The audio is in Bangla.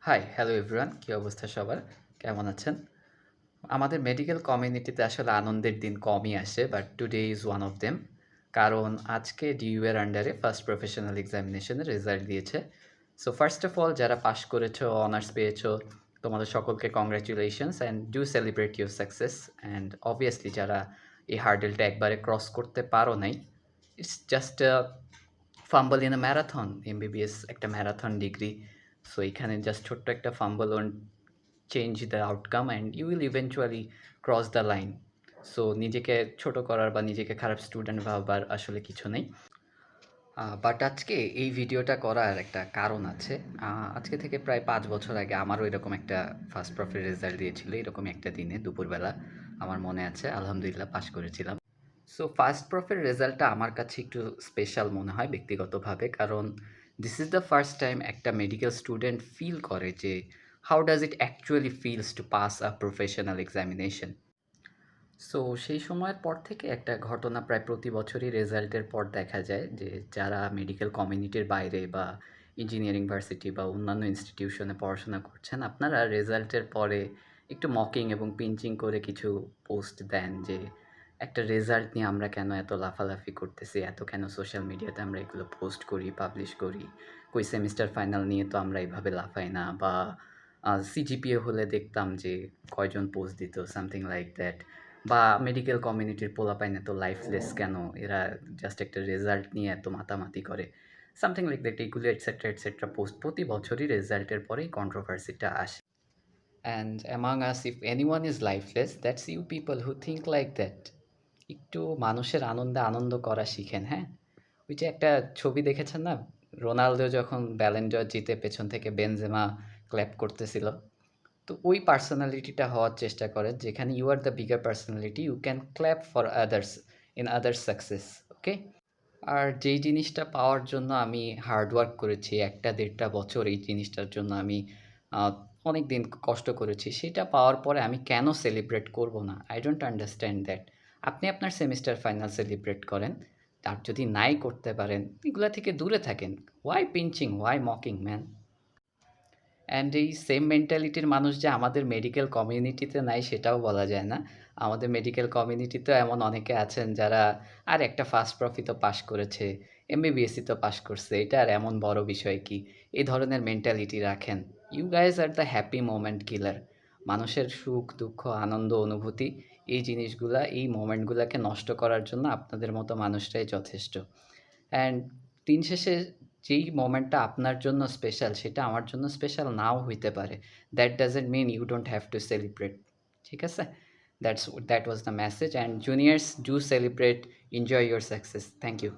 High, hello everyone. কী অবস্থা সবার? কেমন আছেন? আমাদের মেডিকেল কমিউনিটিতে আসলে আনন্দের দিন কমই আসে, but today is one of them. কারণ আজকে ডিইউ এর আন্ডারে ফার্স্ট প্রফেশনাল এক্সামিনেশনের রেজাল্ট দিয়েছে। সো ফার্স্ট অফ অল যারা পাস করেছো, অনার্স পেয়েছো, তোমাদের সকলকে congratulations and do celebrate your success. And obviously যারা এই হার্ডেলটা একবারে ক্রস করতে পারো নাই, it's just fumble in a marathon. MBBS একটা ম্যারাথন ডিগ্রি। সো এখানে জাস্ট ছোট্ট একটা fumble won't change the outcome and you will eventually cross the line. So নিজেকে ছোট করার বা নিজেকে খারাপ স্টুডেন্ট ভাববার আসলে কিছু নেই। বাট আজকে এই ভিডিওটা করার একটা কারণ আছে। আজকে থেকে প্রায় ৫ বছর আগে আমারও এরকম একটা ফার্স্ট প্রফের রেজাল্ট দিয়েছিল। এরকমই একটা দিনে দুপুরবেলা আমার মনে আছে। আলহামদুলিল্লাহ পাস করেছিলাম। সো ফার্স্ট প্রফের রেজাল্টটা আমার কাছে একটু স্পেশাল মনে হয় ব্যক্তিগতভাবে। কারণ this is the first time একটা মেডিকেল স্টুডেন্ট ফিল করে যে how does it actually feels to pass a professional examination. So সেই সময়ের পর থেকে একটা ঘটনা প্রায় প্রতি বছরই রেজাল্টের পর দেখা যায় যে যারা মেডিকেল কমিউনিটির বাইরে বা ইঞ্জিনিয়ারিং ভার্সিটি বা অন্যান্য ইনস্টিটিউশনে পড়াশোনা করছেন, আপনারা রেজাল্টের পরে একটু মকিং এবং পিঞ্চিং করে কিছু পোস্ট দেন যে একটা রেজাল্ট নিয়ে আমরা কেন এত লাফালাফি করতেছি, এত কেন সোশ্যাল মিডিয়াতে আমরা এগুলো পোস্ট করি, পাবলিশ করি, কই সেমিস্টার ফাইনাল নিয়ে তো আমরা এইভাবে লাফাই না, বা সিজিপিএ হলে দেখতাম যে কয়জন পোস্ট দিত, সামথিং লাইক দ্যাট। বা মেডিকেল কমিউনিটির পোলাপাইন এত লাইফলেস কেন, এরা জাস্ট একটা রেজাল্ট নিয়ে এত মাতামাতি করে, সামথিং লাইক দ্যাট। এগুলো এটসেট্রা এটসেট্রা পোস্ট প্রতি বছরই রেজাল্টের পরেই কন্ট্রোভার্সিটা আসে। And among us if anyone is lifeless, that's you people who think like that. একটু মানুষের আনন্দে আনন্দ করা শিখেন, হ্যাঁ? ওই যে একটা ছবি দেখেছেন না, রোনালদো যখন ব্যালেন্ডর জিতে পেছন থেকে বেনজেমা ক্ল্যাপ করতেছিল, তো ওই পার্সোনালিটিটা হওয়ার চেষ্টা করেন যেখানে you are the bigger personality, you can clap for others in others success. Okay. আর যেই জিনিসটা পাওয়ার জন্য আমি হার্ড ওয়ার্ক করেছি ১টা ১.৫টা বছর, এই জিনিসটার জন্য আমি অনেক দিন কষ্ট করেছি, সেটা পাওয়ার পরে আমি কেন সেলিব্রেট করব না? I don't understand that. আপনি আপনার সেমিস্টার ফাইনাল সেলিব্রেট করেন। আর যদি নাই করতে পারেন, এগুলা থেকে দূরে থাকেন। Why pinching, why mocking man? And এই সেম মেন্টালিটির মানুষ যে আমাদের মেডিকেল কমিউনিটিতে নাই সেটাও বলা যায় না। আমাদের মেডিকেল কমিউনিটিতেও এমন অনেকে আছেন যারা আর একটা ফার্স্ট প্রফি তো পাস করেছে, এমবিবিএসসি তো পাস করছে, এটা আর এমন বড় বিষয় কি? এই ধরনের মেন্টালিটি রাখেন। You guys are the happy moment killer. মানুষের সুখ, দুঃখ, আনন্দ, অনুভূতি, এই জিনিসগুলা, এই মোমেন্টগুলাকে নষ্ট করার জন্য আপনাদের মতো মানুষরাই যথেষ্ট। অ্যান্ড দিন শেষে যেই মোমেন্টটা আপনার জন্য স্পেশাল সেটা আমার জন্য স্পেশাল নাও হইতে পারে। That doesn't mean you don't have to celebrate. ঠিক আছে? That was the message. And juniors, do celebrate, enjoy your success. Thank you.